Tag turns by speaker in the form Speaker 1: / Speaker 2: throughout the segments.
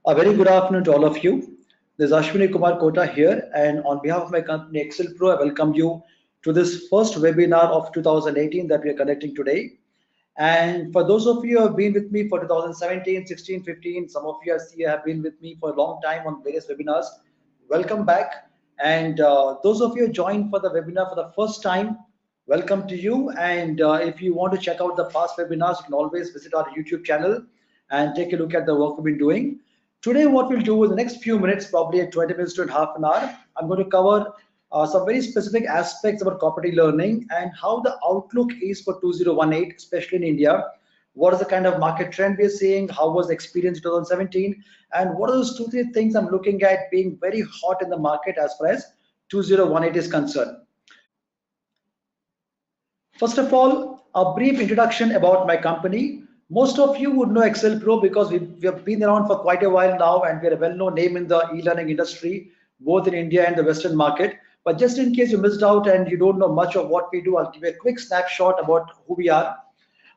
Speaker 1: A very good afternoon to all of you. This is Ashwini Kumar Kota here, and on behalf of my company XLPro, I welcome you to this first webinar of 2018 that we are conducting today. And for those of you who have been with me for 2017, 16, 15, some of you I see have been with me for a long time on various webinars. Welcome back. And those of you who joined for the webinar for the first time, welcome to you. And if you want to check out the past webinars, you can always visit our YouTube channel and take a look at the work we've been doing. Today, what we'll do in the next few minutes, probably at 20 minutes to half an hour, I'm going to cover some very specific aspects about corporate learning and how the outlook is for 2018, especially in India. What is the kind of market trend we're seeing? How was the experience in 2017? And what are those two, three things I'm looking at being very hot in the market as far as 2018 is concerned? First of all, a brief introduction about my company. Most of you would know XLPro because we have been around for quite a while now and we're a well-known name in the e-learning industry, both in India and the Western market. But just in case you missed out and you don't know much of what we do, I'll give you a quick snapshot about who we are.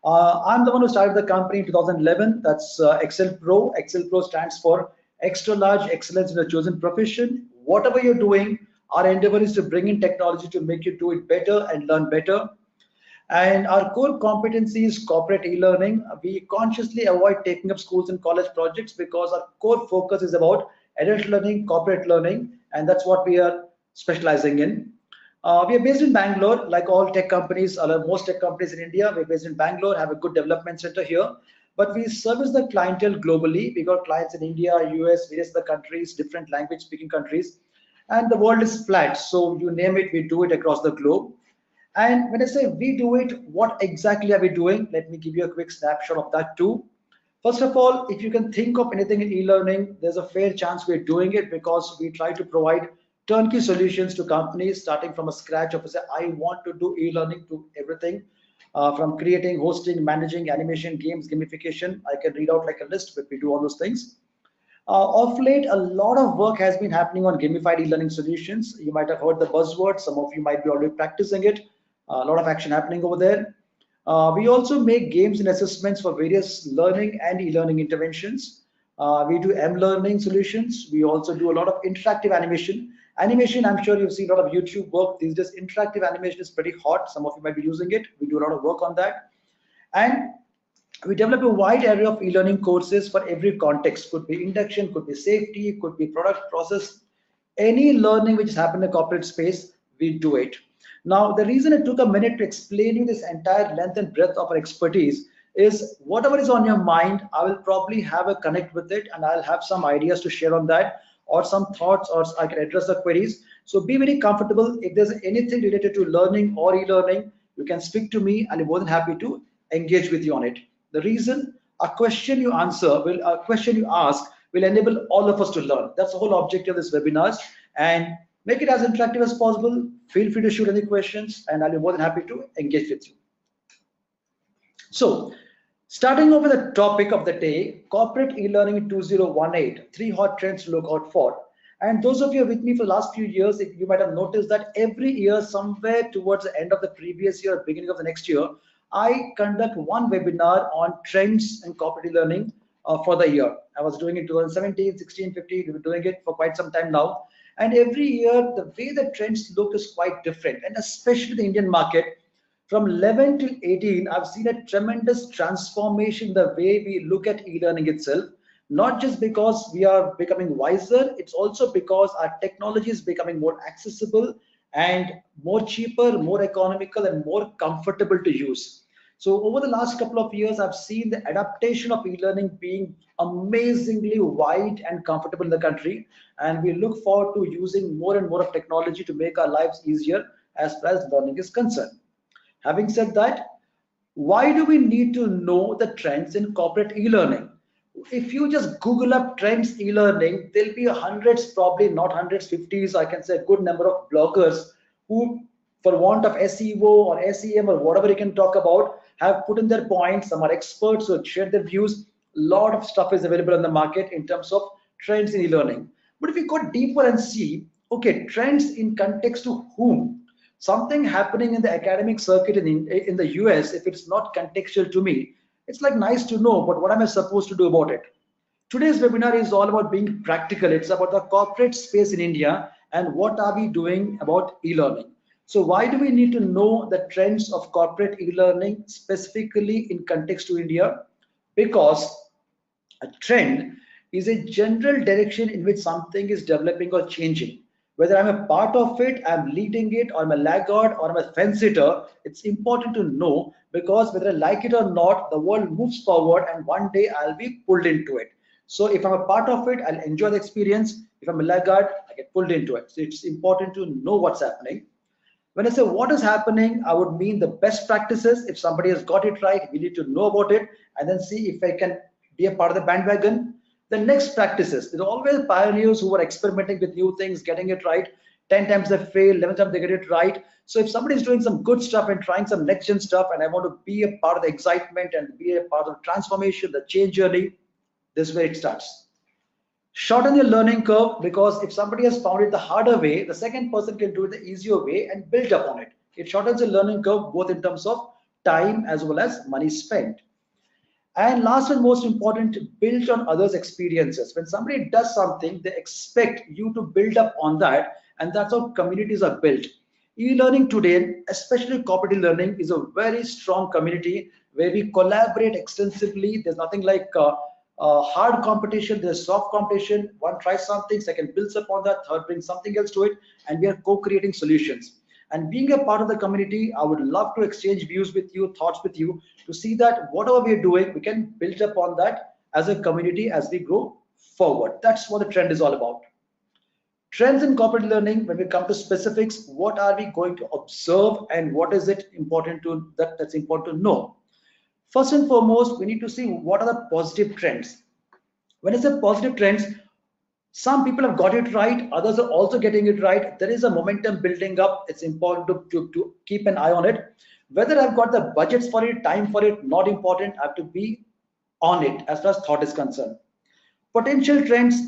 Speaker 1: I'm the one who started the company in 2011. That's XLPro. XLPro stands for Extra Large Excellence in a Chosen Profession. Whatever you're doing, our endeavor is to bring in technology to make you do it better and learn better. And our core competency is corporate e-learning. We consciously avoid taking up schools and college projects because our core focus is about adult learning, corporate learning, and that's what we are specializing in. We are based in Bangalore, like all tech companies, most tech companies in India. We're based in Bangalore, have a good development center here, but we service the clientele globally. We got clients in India, US, various other countries, different language speaking countries, and the world is flat. So you name it, we do it across the globe. And when I say we do it, what exactly are we doing? Let me give you a quick snapshot of that too. First of all, if you can think of anything in e-learning, there's a fair chance we're doing it because we try to provide turnkey solutions to companies starting from a scratch of say, I want to do e-learning to everything from creating, hosting, managing, animation, games, gamification. I can read out like a list, but we do all those things. Of late, a lot of work has been happening on gamified e-learning solutions. You might have heard the buzzword. Some of you might be already practicing it. A lot of action happening over there. We also make games and assessments for various learning and e-learning interventions. We do M-learning solutions. We also do a lot of interactive animation. Animation, I'm sure you've seen a lot of YouTube work. These days, interactive animation is pretty hot. Some of you might be using it. We do a lot of work on that. And we develop a wide array of e-learning courses for every context. Could be induction, could be safety, could be product process. Any learning which is happening in the corporate space, we do it. Now, the reason it took a minute to explain you this entire length and breadth of our expertise is whatever is on your mind, I will probably have a connect with it and I'll have some ideas to share on that or some thoughts or I can address the queries. So be very comfortable. If there's anything related to learning or e-learning, you can speak to me and I'm more than happy to engage with you on it. The reason a question you ask will enable all of us to learn. That's the whole objective of this webinars. And make it as interactive as possible. Feel free to shoot any questions and I'll be more than happy to engage with you. So, starting off with the topic of the day, corporate e-learning in 2018, 3 hot trends to look out for. And those of you with me for the last few years, you might have noticed that every year, somewhere towards the end of the previous year, beginning of the next year, I conduct one webinar on trends in corporate e-learning for the year. I was doing it in 2017, 16, 15, we've been doing it for quite some time now. And every year, the way the trends look is quite different, and especially the Indian market. From 11 to 18, I've seen a tremendous transformation in the way we look at e-learning itself, not just because we are becoming wiser, it's also because our technology is becoming more accessible and more cheaper, more economical, and more comfortable to use. So over the last couple of years, I've seen the adaptation of e-learning being amazingly wide and comfortable in the country. And we look forward to using more and more of technology to make our lives easier as far as learning is concerned. Having said that, why do we need to know the trends in corporate e-learning? If you just Google up trends e-learning, there'll be hundreds, probably not hundreds, 50s, I can say a good number of bloggers who, for want of SEO or SEM or whatever you can talk about, have put in their points. Some are experts who have shared their views. A lot of stuff is available in the market in terms of trends in e-learning. But if you go deeper and see, okay, trends in context to whom? Something happening in the academic circuit in the US, if it's not contextual to me, it's like nice to know, but what am I supposed to do about it? Today's webinar is all about being practical. It's about the corporate space in India and what are we doing about e-learning. So why do we need to know the trends of corporate e-learning specifically in context to India? Because a trend is a general direction in which something is developing or changing. Whether I'm a part of it, I'm leading it, or I'm a laggard, or I'm a fence sitter, it's important to know, because whether I like it or not, the world moves forward and one day I'll be pulled into it. So if I'm a part of it, I'll enjoy the experience. If I'm a laggard, I get pulled into it. So it's important to know what's happening. When I say what is happening, I would mean the best practices. If somebody has got it right, we need to know about it and then see if I can be a part of the bandwagon. The next practices. There are always pioneers who are experimenting with new things, getting it right. 10 times they fail, 11 times they get it right. So if somebody is doing some good stuff and trying some next gen stuff, and I want to be a part of the excitement and be a part of the transformation, the change journey, this is where it starts. Shorten your learning curve, because if somebody has found it the harder way, the second person can do it the easier way and build upon it. It shortens the learning curve both in terms of time as well as money spent. And last and most important, build on others' experiences. When somebody does something, they expect you to build up on that, and that's how communities are built. E-learning today, especially corporate learning, is a very strong community where we collaborate extensively. There's nothing like hard competition. There's soft competition. One tries something, second builds upon that, third brings something else to it, and we are co-creating solutions. And being a part of the community, I would love to exchange views with you, thoughts with you, to see that whatever we're doing, we can build upon that as a community as we go forward. That's what the trend is all about. Trends in corporate learning, when we come to specifics, what are we going to observe and what is it important to that's important to know? First and foremost, we need to see what are the positive trends. When I say positive trends, some people have got it right, others are also getting it right. There is a momentum building up. It's important to keep an eye on it. Whether I've got the budgets for it, time for it, not important. I have to be on it as far as thought is concerned. Potential trends,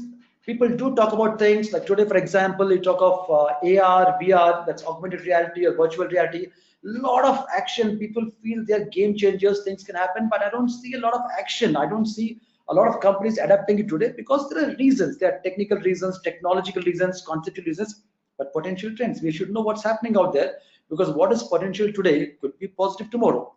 Speaker 1: people do talk about things like today, for example, you talk of AR, VR, that's augmented reality or virtual reality. Lot of action. People feel they're game changers, things can happen, but I don't see a lot of action. I don't see a lot of companies adapting it today because there are reasons. There are technical reasons, technological reasons, conceptual reasons, but potential trends. We should know what's happening out there, because what is potential today could be positive tomorrow.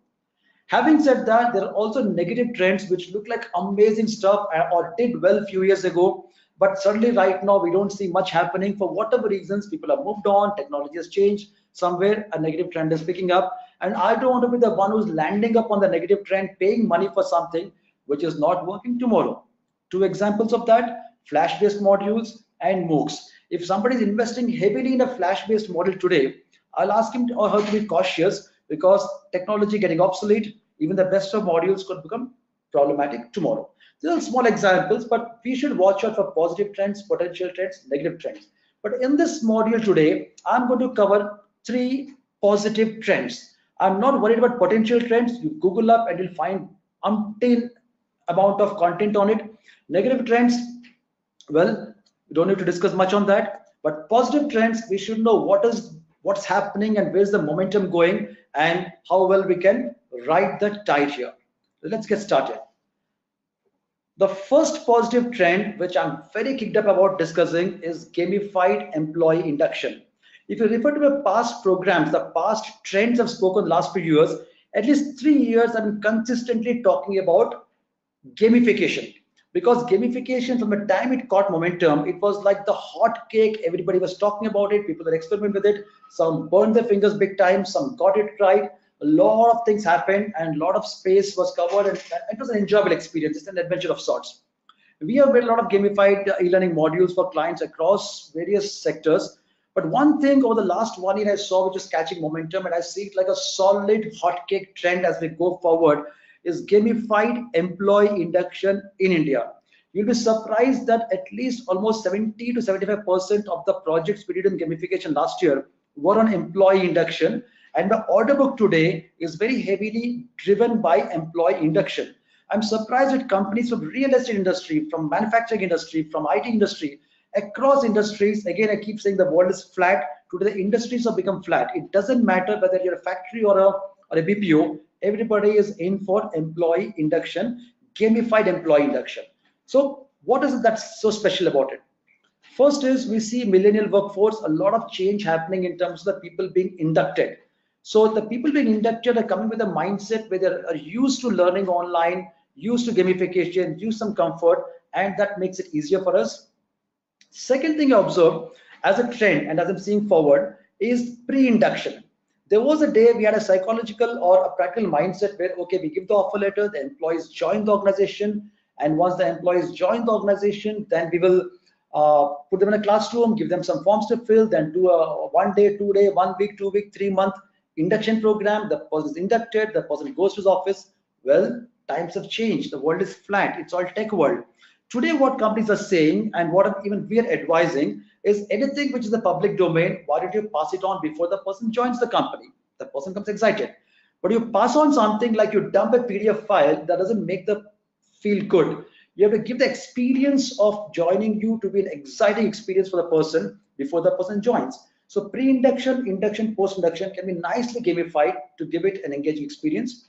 Speaker 1: Having said that, there are also negative trends which look like amazing stuff or did well a few years ago, but suddenly right now we don't see much happening for whatever reasons. People have moved on, technology has changed, somewhere a negative trend is picking up, and I don't want to be the one who's landing up on the negative trend, paying money for something which is not working tomorrow. Two examples of that: flash-based modules and MOOCs. If somebody is investing heavily in a flash-based model today, I'll ask him or her to be cautious, because technology getting obsolete, even the best of modules could become problematic tomorrow. These are small examples, but we should watch out for positive trends, potential trends, negative trends. But in this module today, I'm going to cover 3 positive trends. I'm not worried about potential trends. You Google up and you'll find umpteen amount of content on it. Negative trends, well, we don't need to discuss much on that. But positive trends, we should know what's happening and where's the momentum going and how well we can ride the tide here. Let's get started. The first positive trend, which I'm very kicked up about discussing, is gamified employee induction. If you refer to the past programs, the past trends I've spoken last few years, at least 3 years I've been consistently talking about gamification. Because gamification, from the time it caught momentum, it was like the hot cake. Everybody was talking about it. People were experimenting with it. Some burned their fingers big time. Some got it right. A lot of things happened and a lot of space was covered, and it was an enjoyable experience. It's an adventure of sorts. We have made a lot of gamified e-learning modules for clients across various sectors. But one thing over the last 1 year I saw, which is catching momentum, and I see it like a solid hotcake trend as we go forward, is gamified employee induction in India. You'll be surprised that at least almost 70 to 75% of the projects we did in gamification last year were on employee induction. And the order book today is very heavily driven by employee induction. I'm surprised at companies from real estate industry, from manufacturing industry, from IT industry, across industries. Again, I keep saying the world is flat. Today, the industries have become flat. It doesn't matter whether you're a factory or a BPO. Everybody is in for employee induction, gamified employee induction. So What is it that's so special about it? First is we see millennial workforce, a lot of change happening in terms of the people being inducted. So the people being inducted are coming with a mindset where they are used to learning online, used to gamification, use some comfort, and that makes it easier for us. Second thing I observe as a trend and as I'm seeing forward is pre-induction. There was a day we had a psychological or a practical mindset where, okay, we give the offer letter, the employees join the organization, and once the employees join the organization, then we will put them in a classroom, give them some forms to fill, then do a 1 day, 2 day, 1 week, 2 week, 3 month induction program. The person is inducted, the person goes to his office. Well, times have changed. The world is flat. It's all tech world. Today, what companies are saying and what even we are advising is anything which is the public domain, why don't you pass it on before the person joins the company? The person comes excited. But you pass on something like you dump a PDF file that doesn't make the feel good. You have to give the experience of joining you to be an exciting experience for the person before the person joins. So pre-induction, induction, post-induction can be nicely gamified to give it an engaging experience.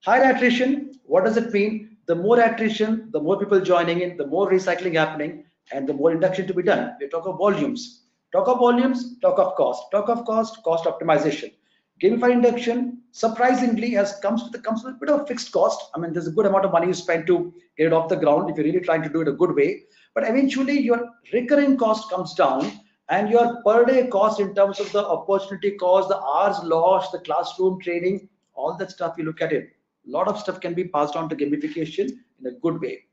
Speaker 1: Higher attrition, what does it mean? The more attrition, the more people joining in, the more recycling happening, and the more induction to be done. We talk of volumes. Talk of volumes, talk of cost. Talk of cost, cost optimization. Gamified induction, surprisingly, comes with a bit of fixed cost. I mean, there's a good amount of money you spend to get it off the ground if you're really trying to do it a good way. But eventually, your recurring cost comes down, and your per day cost in terms of the opportunity cost, the hours lost, the classroom training, all that stuff you look at it. A lot of stuff can be passed on to gamification in a good way.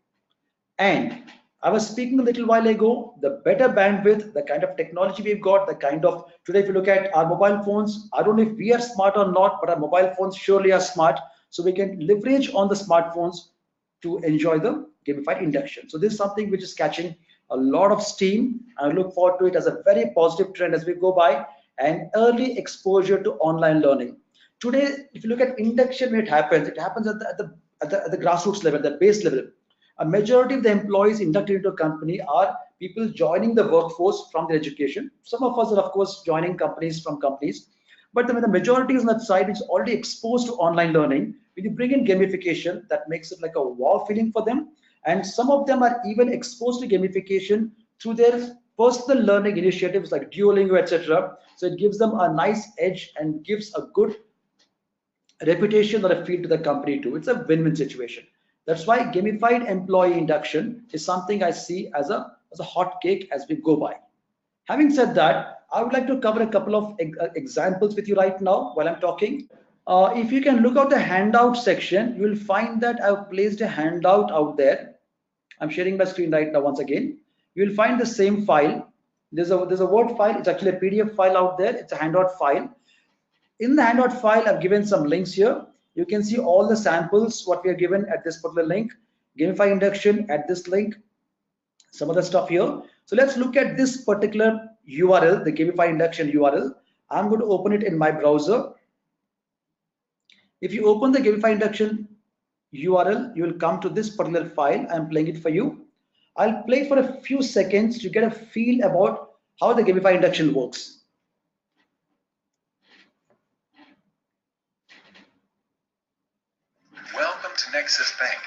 Speaker 1: And I was speaking a little while ago, the better bandwidth, the kind of technology we've got, the kind of today, if you look at our mobile phones, I don't know if we are smart or not, but our mobile phones surely are smart. So we can leverage on the smartphones to enjoy the gamified induction. So this is something which is catching a lot of steam. I look forward to it as a very positive trend as we go by, and early exposure to online learning. Today, if you look at induction, when it happens at the grassroots level, the base level. A majority of the employees inducted into a company are people joining the workforce from their education. Some of us are, of course, joining companies from companies. But the majority is on that side, which is already exposed to online learning. When you bring in gamification, that makes it like a wow feeling for them. And some of them are even exposed to gamification through their personal learning initiatives like Duolingo, etc. So it gives them a nice edge and gives a good reputation or a feel to the company too. It's a win-win situation. That's why gamified employee induction is something I see as a hot cake as we go by. Having said that, I would like to cover a couple of examples with you right now while I'm talking. If you can look at the handout section, you will find that I've placed a handout out there. I'm sharing my screen right now once again. You will find the same file. There's a Word file. It's actually a PDF file out there. It's a handout file. In the handout file, I've given some links here. You can see all the samples, what we are given at this particular link. Gamify induction at this link, some other stuff here. So let's look at this particular URL, the Gamify induction URL. I'm going to open it in my browser. If you open the Gamify induction URL, you will come to this particular file. I'm playing it for you. I'll play it for a few seconds to get a feel about how the Gamify induction works.
Speaker 2: Welcome to Nexus Bank.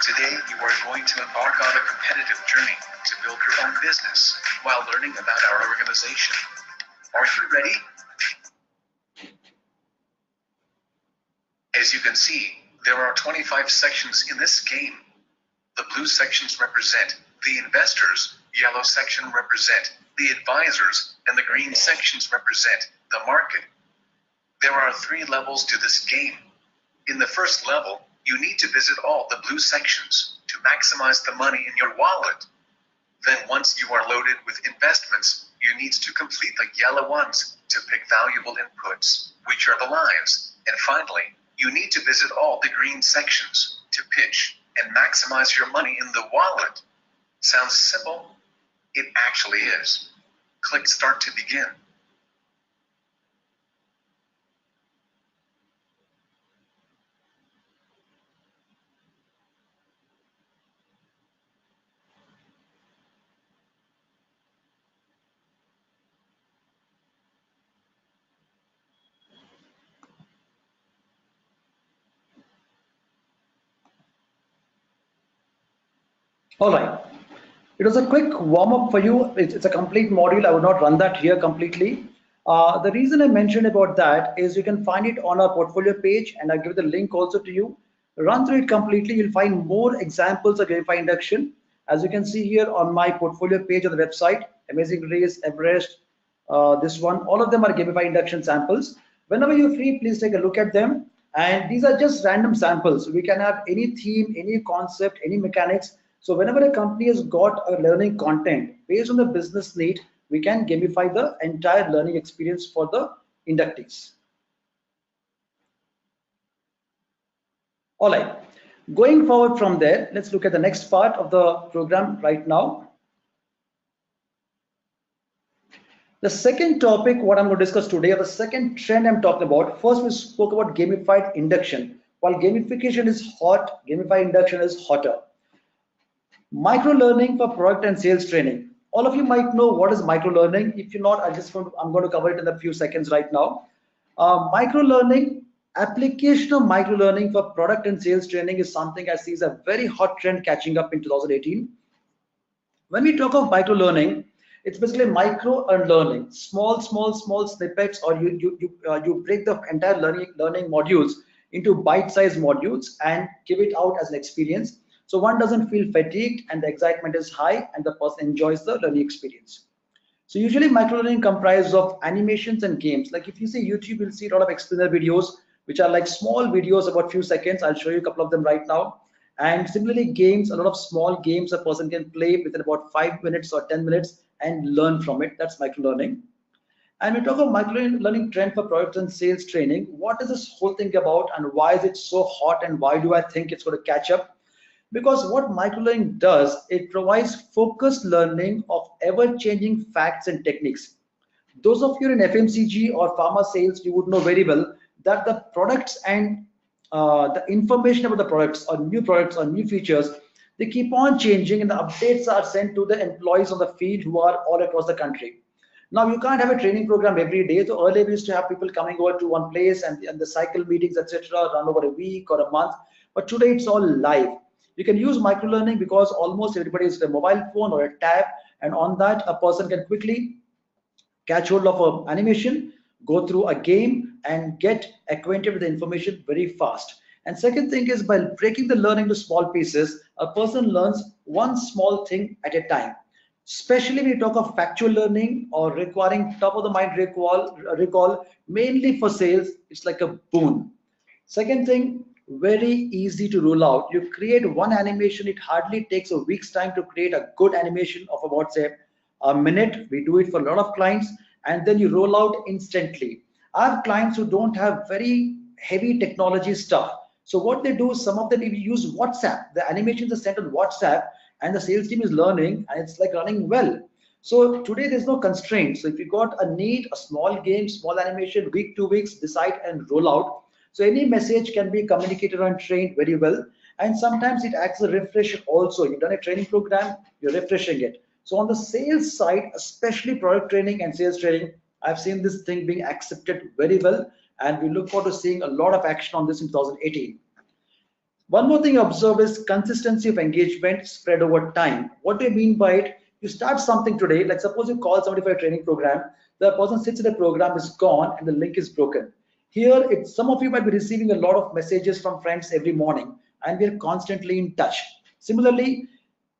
Speaker 2: Today, you are going to embark on a competitive journey to build your own business while learning about our organization. Are you ready? As you can see, there are 25 sections in this game. The blue sections represent the investors, yellow section represent the advisors, and the green sections represent the market. There are 3 levels to this game. In the first level, you need to visit all the blue sections to maximize the money in your wallet. Then once you are loaded with investments, you need to complete the yellow ones to pick valuable inputs, which are the lives. And finally, you need to visit all the green sections to pitch and maximize your money in the wallet. Sounds simple? It actually is. Click Start to begin.
Speaker 1: All right. It was a quick warm up for you. It's a complete module. I would not run that here completely. The reason I mentioned about that is you can find it on our portfolio page, and I'll give the link also to you. Run through it completely. You'll find more examples of Gamified Induction. As you can see here on my portfolio page on the website, Amazing Race, Everest, this one, all of them are Gamified Induction samples. Whenever you're free, please take a look at them. And these are just random samples. We can have any theme, any concept, any mechanics. So whenever a company has got a learning content based on the business need, we can gamify the entire learning experience for the inductees. All right, going forward from there, let's look at the next part of the program right now. The second topic, what I'm going to discuss today, or the second trend I'm talking about, first we spoke about gamified induction. While gamification is hot, gamified induction is hotter. Micro learning for product and sales training. All of you might know what is micro learning. If you're not, I'm going to cover it in a few seconds right now. Micro learning, application of micro learning for product and sales training is something I see is a very hot trend catching up in 2018. When we talk of micro learning, it's basically micro and learning, small snippets, or you break the entire learning modules into bite-sized modules and give it out as an experience. So one doesn't feel fatigued and the excitement is high and the person enjoys the learning experience. So usually microlearning comprises of animations and games. Like if you see YouTube, you'll see a lot of explainer videos, which are like small videos about few seconds. I'll show you a couple of them right now. And similarly, games, a lot of small games a person can play within about 5 minutes or 10 minutes and learn from it. That's microlearning. And we talk about microlearning trend for product and sales training. What is this whole thing about and why is it so hot and why do I think it's going to catch up? Because what microlearning does, it provides focused learning of ever-changing facts and techniques. Those of you in FMCG or pharma sales, you would know very well that the products and the information about the products or new features, they keep on changing and the updates are sent to the employees on the field who are all across the country. Now you can't have a training program every day. So earlier we used to have people coming over to one place and the cycle meetings, etc., run over a week or a month. But today it's all live. You can use microlearning because almost everybody has a mobile phone or a tab, and on that a person can quickly catch hold of an animation, go through a game, and get acquainted with the information very fast. And second thing is, by breaking the learning to small pieces, a person learns one small thing at a time. Especially when you talk of factual learning or requiring top of the mind recall mainly for sales, it's like a boon. Second thing, very easy to roll out. You create one animation, it hardly takes a week's time to create a good animation of about say a minute. We do it for a lot of clients, and then you roll out instantly. I have clients who don't have very heavy technology stuff. So what they do, some of them even use WhatsApp. The animations are sent on WhatsApp and the sales team is learning and it's like running well. So today there's no constraint. So if you got a need, a small game, small animation, week, 2 weeks, decide and roll out. So any message can be communicated and trained very well. And sometimes it acts as a refresher also. You've done a training program, you're refreshing it. So on the sales side, especially product training and sales training, I've seen this thing being accepted very well. And we look forward to seeing a lot of action on this in 2018. One more thing you observe is consistency of engagement spread over time. What do I mean by it? You start something today, like suppose you call somebody for a training program, the person sits in the program, is gone, and the link is broken. Here, some of you might be receiving a lot of messages from friends every morning, and we're constantly in touch. Similarly,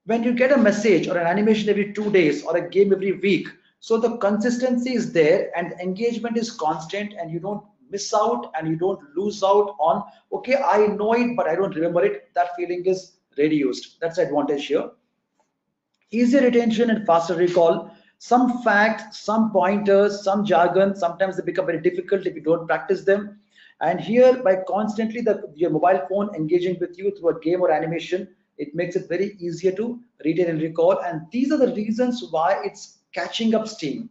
Speaker 1: when you get a message or an animation every 2 days or a game every week, so the consistency is there and the engagement is constant, and you don't miss out and you don't lose out on, okay, I know it, but I don't remember it. That feeling is reduced. That's the advantage here. Easier retention and faster recall. Some facts, some pointers, some jargon, sometimes they become very difficult if you don't practice them. And here, by constantly your mobile phone engaging with you through a game or animation, it makes it very easier to retain and recall. And these are the reasons why it's catching up steam.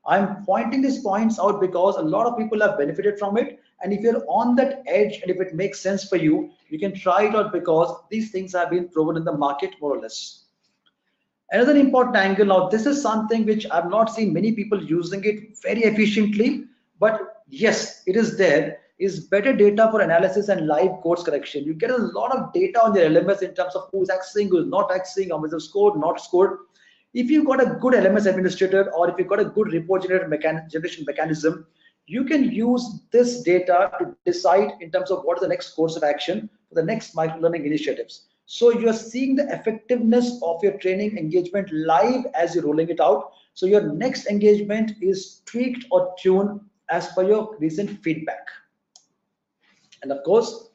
Speaker 1: I'm pointing these points out because a lot of people have benefited from it. And if you're on that edge and if it makes sense for you, you can try it out because these things have been proven in the market more or less. Another important angle, now this is something which I've not seen many people using it very efficiently, but yes, it is there, is better data for analysis and live course correction. You get a lot of data on your LMS in terms of who's accessing, who's not accessing, how much is scored, not scored. If you've got a good LMS administrator, or if you've got a good report generation mechanism, you can use this data to decide in terms of what is the next course of action for the next microlearning initiatives. So you're seeing the effectiveness of your training engagement live as you're rolling it out. So your next engagement is tweaked or tuned as per your recent feedback. And of course,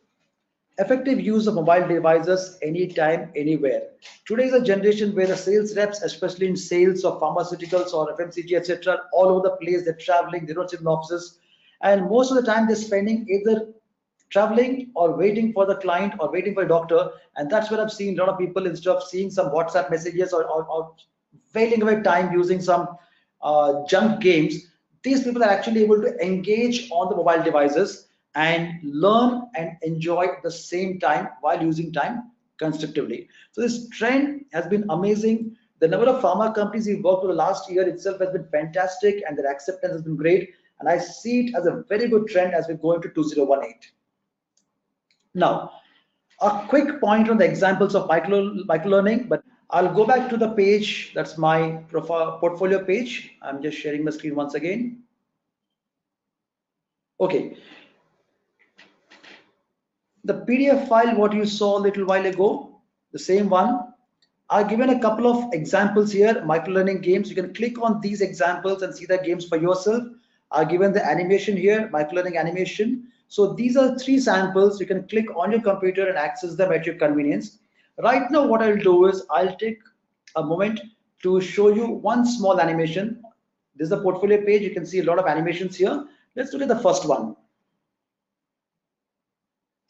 Speaker 1: effective use of mobile devices anytime, anywhere. Today is a generation where the sales reps, especially in sales of pharmaceuticals or FMCG, etc., all over the place, they're traveling, they don't sit in offices, and most of the time they're spending either traveling or waiting for the client or waiting for a doctor. And that's where I've seen a lot of people, instead of seeing some WhatsApp messages or waiting away time using some junk games, these people are actually able to engage on the mobile devices and learn and enjoy at the same time while using time constructively. So this trend has been amazing. The number of pharma companies we've worked with the last year itself has been fantastic, and their acceptance has been great. And I see it as a very good trend as we go into 2018. Now, a quick point on the examples of microlearning, but I'll go back to the page. That's my profile portfolio page. I'm just sharing my screen once again. Okay. The PDF file, what you saw a little while ago, the same one. I've given a couple of examples here, microlearning games. You can click on these examples and see the games for yourself. I've given the animation here, microlearning animation. So these are 3 samples. You can click on your computer and access them at your convenience. Right now, what I'll do is I'll take a moment to show you one small animation. This is the portfolio page. You can see a lot of animations here. Let's look at the first one.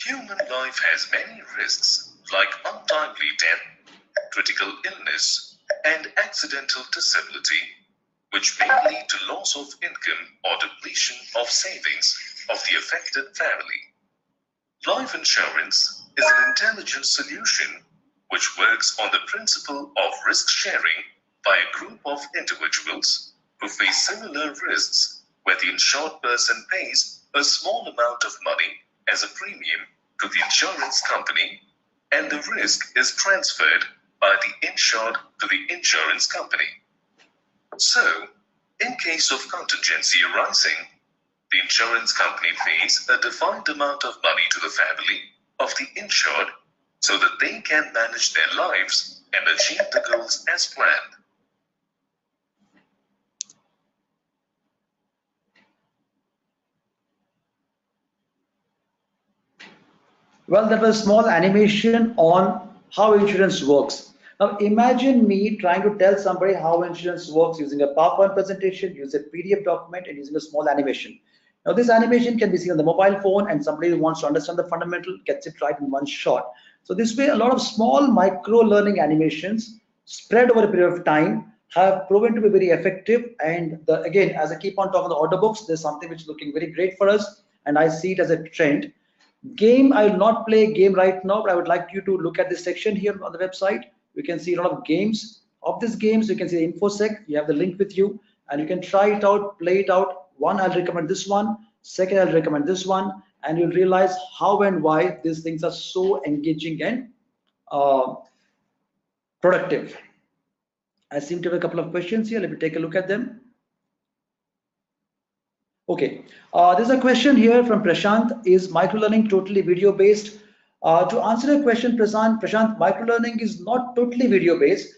Speaker 2: Human life has many risks, like untimely death, critical illness, and accidental disability, which may lead to loss of income or depletion of savings of the affected family. Life insurance is an intelligent solution which works on the principle of risk sharing by a group of individuals who face similar risks, where the insured person pays a small amount of money as a premium to the insurance company, and the risk is transferred by the insured to the insurance company. So, in case of contingency arising, the insurance company pays a defined amount of money to the family of the insured so that they can manage their lives and achieve the goals as planned.
Speaker 1: Well, that was a small animation on how insurance works. Now imagine me trying to tell somebody how insurance works using a PowerPoint presentation, use a PDF document, and using a small animation. Now this animation can be seen on the mobile phone, and somebody who wants to understand the fundamental gets it right in one shot. So this way, a lot of small micro learning animations spread over a period of time have proven to be very effective. And again, as I keep on talking about the order books, there's something which is looking very great for us, and I see it as a trend. Game, I will not play a game right now, but I would like you to look at this section here on the website. You can see a lot of games. Of these games, you can see the InfoSec. You have the link with you, and you can try it out, play it out. One, I'll recommend this one. Second, I'll recommend this one, and you'll realize how and why these things are so engaging and productive. I seem to have a couple of questions here. Let me take a look at them. Okay, there's a question here from Prashant. Is microlearning totally video based? To answer your question, Prashant, microlearning is not totally video based.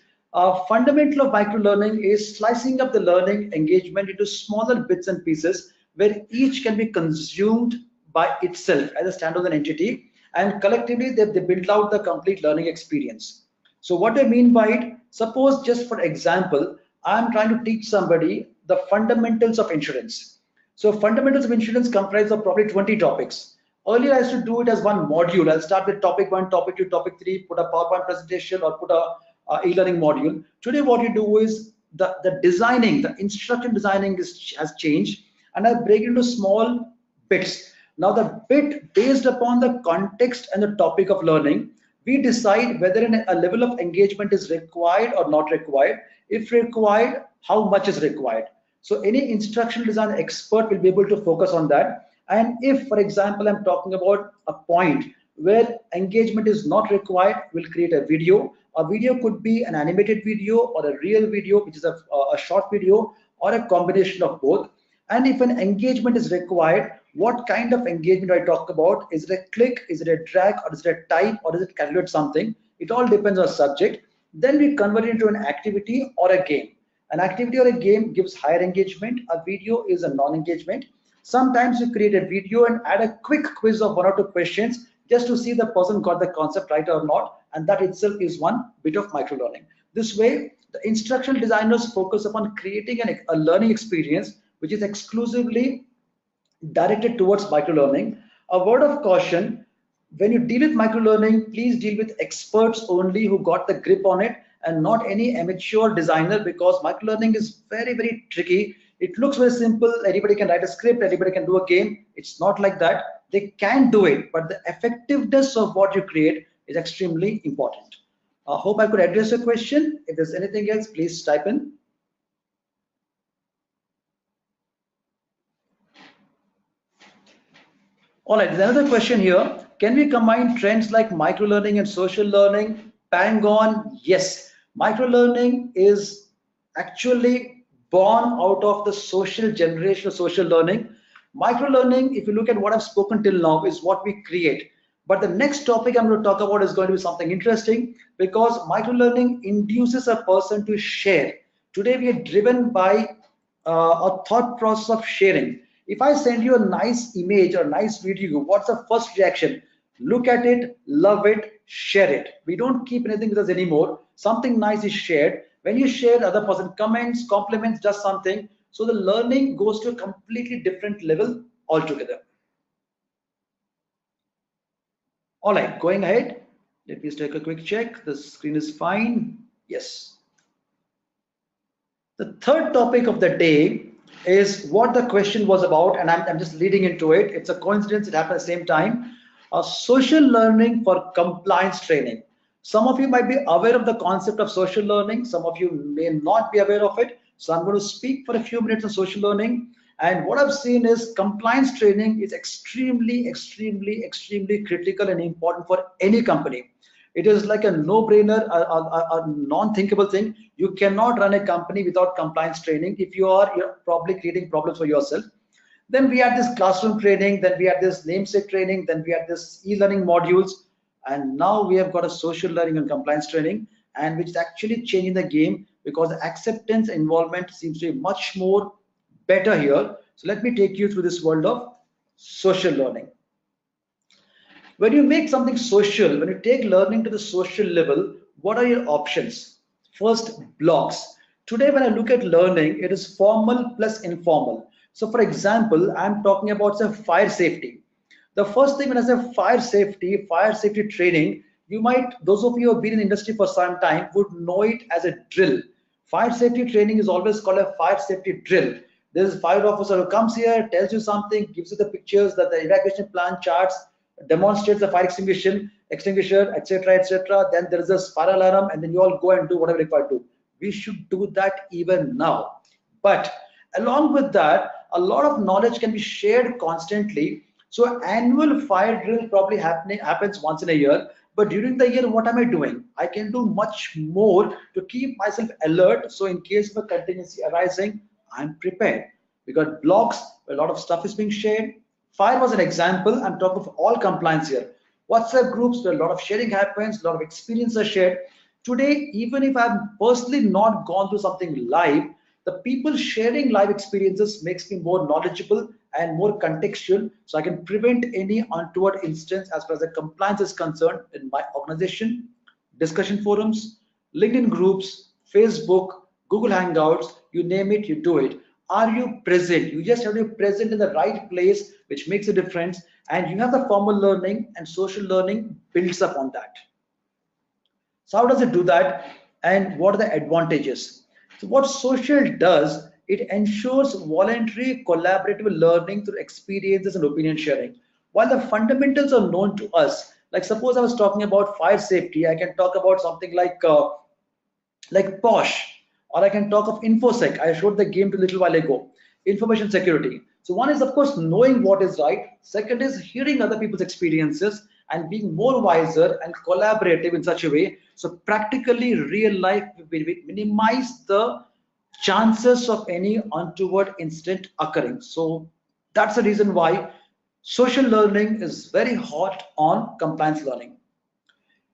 Speaker 1: Fundamental of microlearning is slicing up the learning engagement into smaller bits and pieces where each can be consumed by itself as a standalone entity, and collectively they build out the complete learning experience. So what I mean by it, suppose just for example, I'm trying to teach somebody the fundamentals of insurance. So fundamentals of insurance comprise of probably 20 topics. Earlier, I used to do it as one module. I'll start with topic 1, topic 2, topic 3, put a PowerPoint presentation or put a e-learning module. Today, what you do is the designing, the instruction designing has changed, and I break it into small bits. Now, the bit based upon the context and the topic of learning, we decide whether a level of engagement is required or not required. If required, how much is required. So any instructional design expert will be able to focus on that. And if, for example, I'm talking about a point where engagement is not required, we'll create a video. A video could be an animated video or a real video, which is a short video, or a combination of both. And if an engagement is required, what kind of engagement I talk about? Is it a click, is it a drag, or is it a type, or is it calculate something? It all depends on the subject. Then we convert it into an activity or a game. An activity or a game gives higher engagement. A video is a non-engagement. Sometimes you create a video and add a quick quiz of 1 or 2 questions just to see the person got the concept right or not, and that itself is one bit of microlearning. This way, the instructional designers focus upon creating a learning experience which is exclusively directed towards microlearning. A word of caution: when you deal with microlearning, please deal with experts only who got the grip on it, and not any amateur designer, because microlearning is very, very tricky. It looks very simple. Anybody can write a script, anybody can do a game. It's not like that. They can do it, but the effectiveness of what you create is extremely important. I hope I could address your question. If there's anything else, please type in. All right, there's another question here. Can we combine trends like microlearning and social learning? Bang on, yes. Microlearning is actually born out of the social generation of social learning. Microlearning, if you look at what I've spoken till now, is what we create. But the next topic I'm going to talk about is going to be something interesting, because microlearning induces a person to share. Today we are driven by a thought process of sharing. If I send you a nice image or nice video, what's the first reaction? Look at it, love it, share it. We don't keep anything with us anymore. Something nice is shared. When you share, the other person comments, compliments, does something. So the learning goes to a completely different level altogether. All right, going ahead. Let me just take a quick check. The screen is fine. Yes. The third topic of the day is what the question was about, and I'm just leading into it. It's a coincidence, it happened at the same time. Social learning for compliance training. Some of you might be aware of the concept of social learning, some of you may not be aware of it. So I'm going to speak for a few minutes on social learning. And what I've seen is compliance training is extremely, extremely, extremely critical and important for any company. It is like a no-brainer, a non-thinkable thing. You cannot run a company without compliance training. If you're probably creating problems for yourself. Then we had this classroom training, then we had this namesake training, then we had this e-learning modules, and now we have got a social learning and compliance training, and which is actually changing the game, because the acceptance involvement seems to be much more better here. So let me take you through this world of social learning. When you make something social, when you take learning to the social level, what are your options? First, blocks. Today, when I look at learning, it is formal plus informal. So for example, I'm talking about say fire safety. The first thing when I say fire safety training, you might, those of you who have been in the industry for some time would know it as a drill. Fire safety training is always called a fire safety drill. There's a fire officer who comes here, tells you something, gives you the pictures, that the evacuation plan charts, demonstrates the fire extinguisher, etc., etc. Then there is a fire alarm, and then you all go and do whatever required to. We should do that even now. But along with that, a lot of knowledge can be shared constantly. So annual fire drill probably happens once in a year. But during the year, what am I doing? I can do much more to keep myself alert. So in case of a contingency arising, I'm prepared. We got blogs where a lot of stuff is being shared. Fire was an example. I'm talking of all compliance here. WhatsApp groups where a lot of sharing happens, a lot of experience are shared. Today, even if I've personally not gone through something live, the people sharing live experiences makes me more knowledgeable and more contextual, so I can prevent any untoward incidents as far as the compliance is concerned in my organization. Discussion forums, LinkedIn groups, Facebook, Google Hangouts, you name it, you do it. Are you present? You just have to be present in the right place, which makes a difference. And you have the formal learning, and social learning builds up on that. So how does it do that? And what are the advantages? So what social does, it ensures voluntary collaborative learning through experiences and opinion sharing. While the fundamentals are known to us, like suppose I was talking about fire safety, I can talk about something like POSH, or I can talk of InfoSec. I showed the game a little while ago. Information security. So one is, of course, knowing what is right. Second is hearing other people's experiences and being more wiser and collaborative in such a way. So practically real life, we minimize the chances of any untoward incident occurring. So that's the reason why social learning is very hot on compliance learning.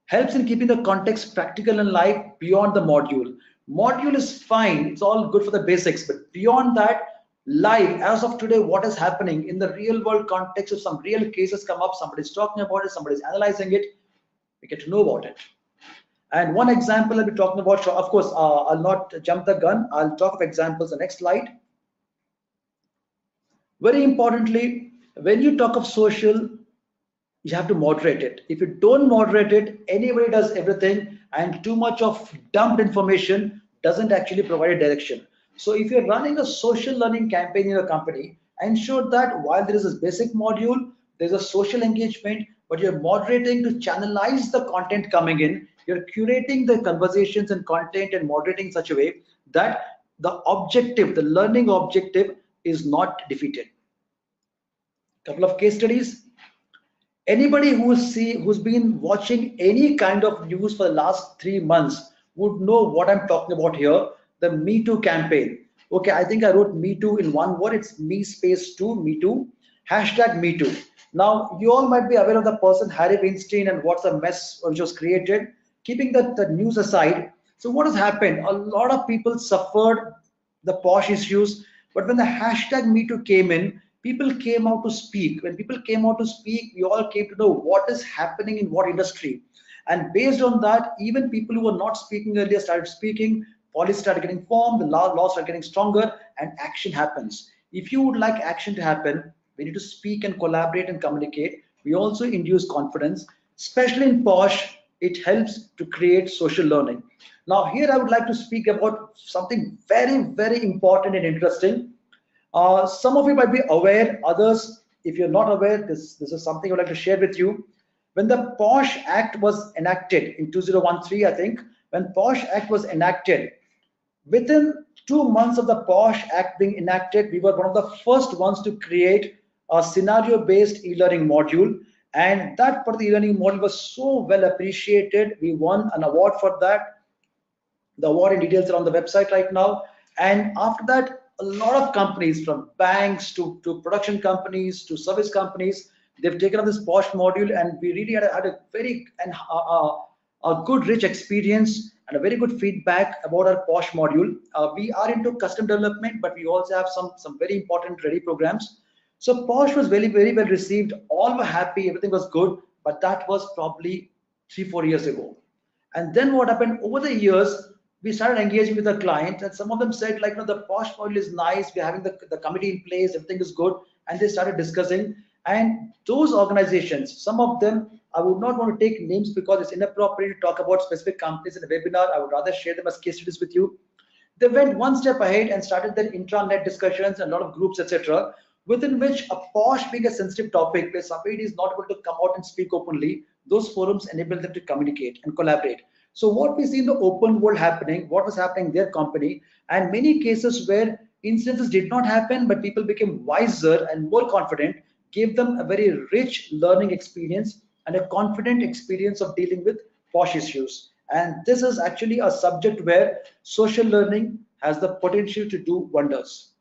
Speaker 1: Helps in keeping the context practical in life beyond the module. Module is fine, it's all good for the basics, but beyond that, live as of today, what is happening in the real world context, if some real cases come up, somebody's talking about it, somebody's analyzing it, we get to know about it. And one example I'll be talking about, of course, I'll not jump the gun, I'll talk of examples the next slide. Very importantly, when you talk of social, you have to moderate it. If you don't moderate it, anybody does everything, and too much of dumped information doesn't actually provide a direction. So if you're running a social learning campaign in your company, ensure that while there is this basic module, there's a social engagement, but you're moderating to channelize the content coming in. You're curating the conversations and content and moderating in such a way that the objective, the learning objective, is not defeated. Couple of case studies. Anybody who's been watching any kind of news for the last 3 months would know what I'm talking about here. The Me Too campaign. Okay, I think I wrote Me Too in one word. It's me space too, Me Too, hashtag Me Too. Now, you all might be aware of the person Harry Weinstein and what's the mess which was created. Keeping the news aside, so what has happened? A lot of people suffered the posh issues, but when the hashtag Me Too came in, people came out to speak. When people came out to speak, we all came to know what is happening in what industry. And based on that, even people who were not speaking earlier started speaking, policy started getting formed, the law started getting stronger, and action happens. If you would like action to happen, we need to speak and collaborate and communicate. We also induce confidence, especially in POSH, it helps to create social learning. Now here I would like to speak about something very, very important and interesting. Some of you might be aware, others, if you're not aware, this is something I'd like to share with you. When the POSH Act was enacted in 2013, I think, when POSH Act was enacted, within 2 months of the POSH Act being enacted, we were one of the first ones to create a scenario-based e-learning module. And that particular e-learning module was so well appreciated. We won an award for that. The award and details are on the website right now. And after that, a lot of companies, from banks to production companies to service companies, they've taken up this POSH module, and we really had a very a good rich experience and a very good feedback about our POSH module. We are into custom development, but we also have some very important ready programs. So POSH was very, very well received. All were happy, everything was good, but that was probably 3-4 years ago. And then what happened over the years, we started engaging with the clients, and some of them said, like, no, the POSH module is nice, we're having the committee in place, everything is good, and they started discussing. And those organizations, some of them, I would not want to take names because it's inappropriate to talk about specific companies in a webinar. I would rather share them as case studies with you. They went one step ahead and started their intranet discussions and a lot of groups, etc., within which a POSH being a sensitive topic where somebody is not able to come out and speak openly, those forums enable them to communicate and collaborate. So what we see in the open world happening, what was happening in their company, and many cases where instances did not happen, but people became wiser and more confident, gave them a very rich learning experience and a confident experience of dealing with POSH issues. And this is actually a subject where social learning has the potential to do wonders.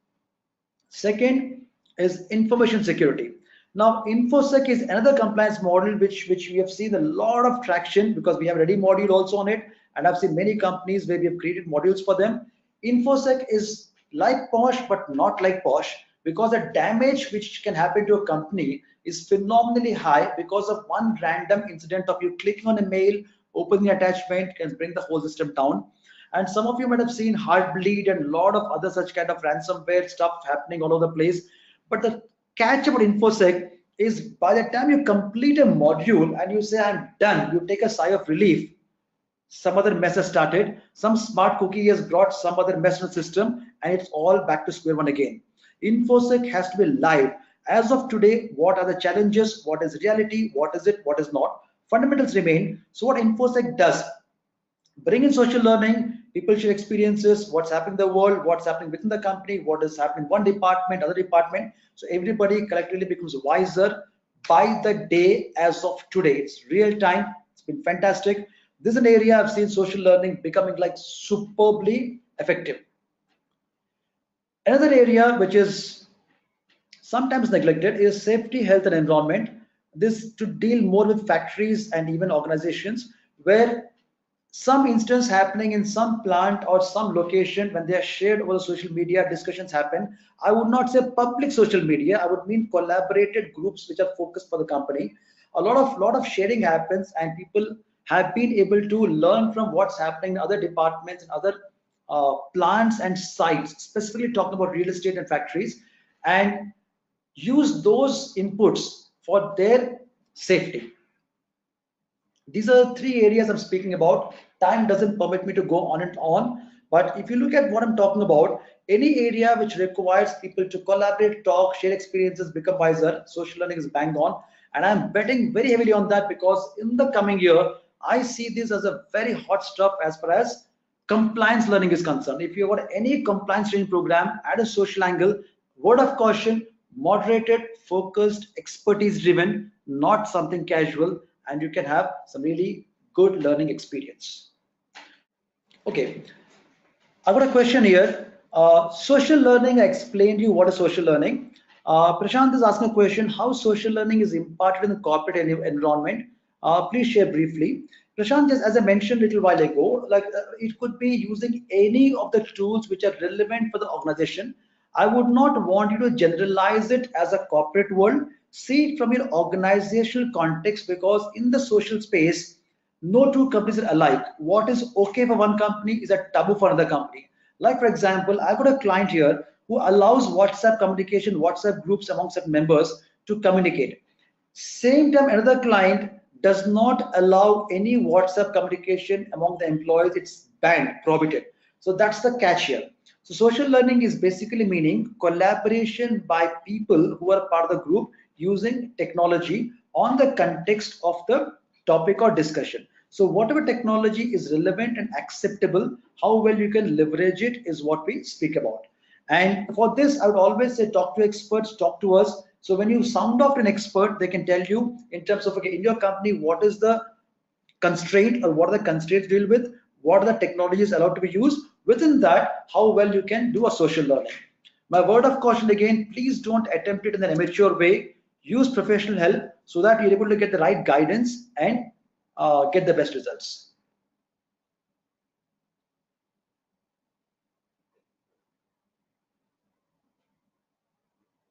Speaker 1: Second is information security. Now, InfoSec is another compliance model which we have seen a lot of traction because we have a ready module also on it, and I've seen many companies where we have created modules for them. InfoSec is like POSH but not like POSH, because the damage which can happen to a company is phenomenally high because of one random incident of you clicking on a mail, opening the attachment can bring the whole system down. And some of you might have seen Heartbleed and a lot of other such kind of ransomware stuff happening all over the place. But the catch about InfoSec is by the time you complete a module and you say, I'm done, you take a sigh of relief. Some other mess has started, some smart cookie has brought some other mess in the system, and it's all back to square one again. InfoSec has to be live. As of today, what are the challenges? What is reality? What is it? What is not? Fundamentals remain. So what InfoSec does, bring in social learning, People share experiences, what's happening in the world, what's happening within the company, what is happening in one department, other department. So everybody collectively becomes wiser by the day as of today. It's real time. It's been fantastic. This is an area I've seen social learning becoming like superbly effective. Another area which is sometimes neglected is safety, health, and environment. This to deal more with factories and even organizations where some instance happening in some plant or some location when they are shared over the social media, discussions happen. I would not say public social media, I would mean collaborated groups which are focused for the company. A lot of sharing happens, and people have been able to learn from what's happening in other departments and other plants and sites, specifically talking about real estate and factories, and use those inputs for their safety. These are three areas I'm speaking about. Time doesn't permit me to go on and on, but if you look at what I'm talking about, any area which requires people to collaborate, talk, share experiences, become wiser, social learning is bang on. And I'm betting very heavily on that, because in the coming year, I see this as a very hot stuff as far as compliance learning is concerned. If you got any compliance training program at a social angle, word of caution, moderated, focused, expertise driven, not something casual, and you can have some really good learning experience. Okay, I've got a question here. Social learning, I explained you what is social learning. Prashant is asking a question, how social learning is imparted in the corporate environment. Please share briefly. Prashant, just as I mentioned a little while ago, like it could be using any of the tools which are relevant for the organization. I would not want you to generalize it as a corporate world. See it from your organizational context, because in the social space, no two companies are alike. What is okay for one company is a taboo for another company. Like, for example, I've got a client here who allows WhatsApp communication, WhatsApp groups among certain members to communicate. Same time, another client does not allow any WhatsApp communication among the employees. It's banned, prohibited. So that's the catch here. So social learning is basically meaning collaboration by people who are part of the group using technology on the context of the topic or discussion. So whatever technology is relevant and acceptable, how well you can leverage it is what we speak about. And for this, I would always say talk to experts, talk to us. So when you sound off an expert, they can tell you in terms of, okay, in your company, what is the constraint, or what are the constraints to deal with, what are the technologies allowed to be used. Within that, how well you can do a social learning. My word of caution again, please don't attempt it in an immature way. Use professional help so that you're able to get the right guidance and get the best results.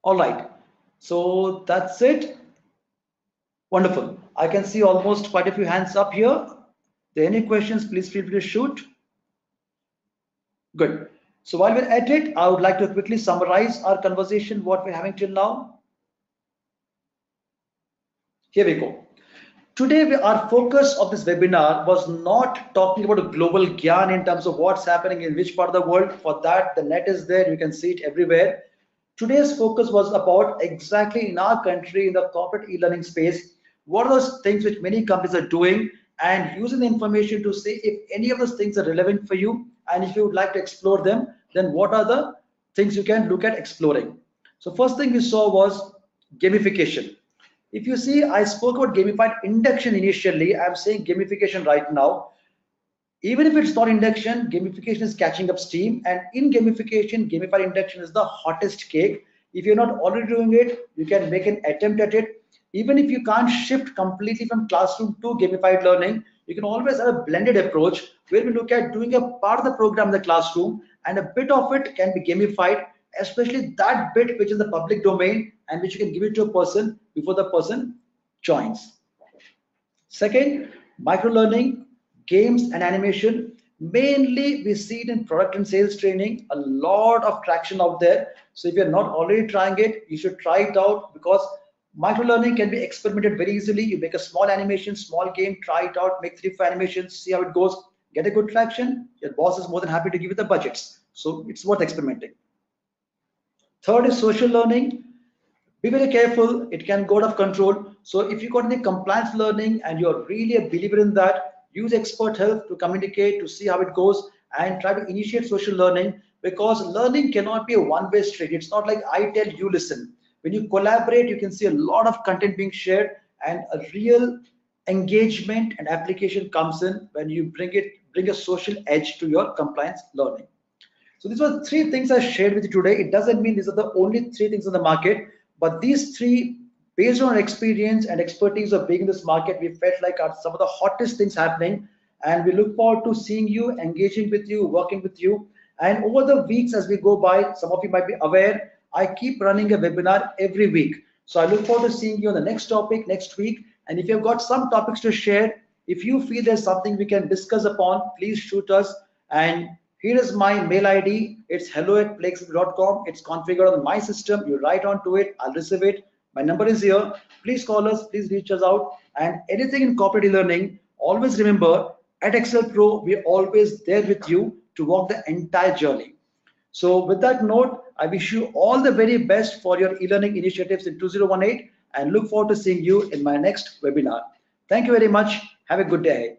Speaker 1: All right, so that's it. Wonderful. I can see almost quite a few hands up here. If there are any questions, please feel free to shoot. Good. So while we're at it, I would like to quickly summarize our conversation, what we're having till now. Here we go. Today, our focus of this webinar was not talking about a global gyan in terms of what's happening in which part of the world. For that, the net is there. You can see it everywhere. Today's focus was about exactly in our country, in the corporate e-learning space, what are those things which many companies are doing, and using the information to see if any of those things are relevant for you. And if you would like to explore them, then what are the things you can look at exploring. So first thing we saw was gamification. If you see, I spoke about gamified induction initially. I'm saying gamification right now. Even if it's not induction, gamification is catching up steam. And in gamification, gamified induction is the hottest cake. If you're not already doing it, you can make an attempt at it. Even if you can't shift completely from classroom to gamified learning, you can always have a blended approach where we look at doing a part of the program in the classroom, and a bit of it can be gamified, especially that bit which is the public domain and which you can give it to a person before the person joins. Second, microlearning, games and animation. Mainly we see it in product and sales training, a lot of traction out there. So if you're not already trying it, you should try it out, because microlearning can be experimented very easily. You make a small animation, small game, try it out, make 3-4 animations, see how it goes, get a good traction. Your boss is more than happy to give you the budgets. So it's worth experimenting. Third is social learning. Be very careful, it can go out of control. So if you got any compliance learning and you're really a believer in that, use expert help to communicate, to see how it goes, and try to initiate social learning, because learning cannot be a one-way street. It's not like I tell you listen. When you collaborate, you can see a lot of content being shared, and a real engagement and application comes in when you bring a social edge to your compliance learning. So these were three things I shared with you today. It doesn't mean these are the only three things in the market, but these three, based on our experience and expertise of being in this market, we felt like are some of the hottest things happening. And we look forward to seeing you, engaging with you, working with you. And over the weeks as we go by, some of you might be aware, I keep running a webinar every week. So I look forward to seeing you on the next topic next week. And if you've got some topics to share, if you feel there's something we can discuss upon, please shoot us. And here is my mail ID. It's hello@plexi.com. It's configured on my system. You write onto it. I'll receive it. My number is here. Please call us. Please reach us out. And anything in corporate e-learning, always remember, at XLPro, we're always there with you to walk the entire journey. So with that note, I wish you all the very best for your e-learning initiatives in 2018, and look forward to seeing you in my next webinar. Thank you very much. Have a good day.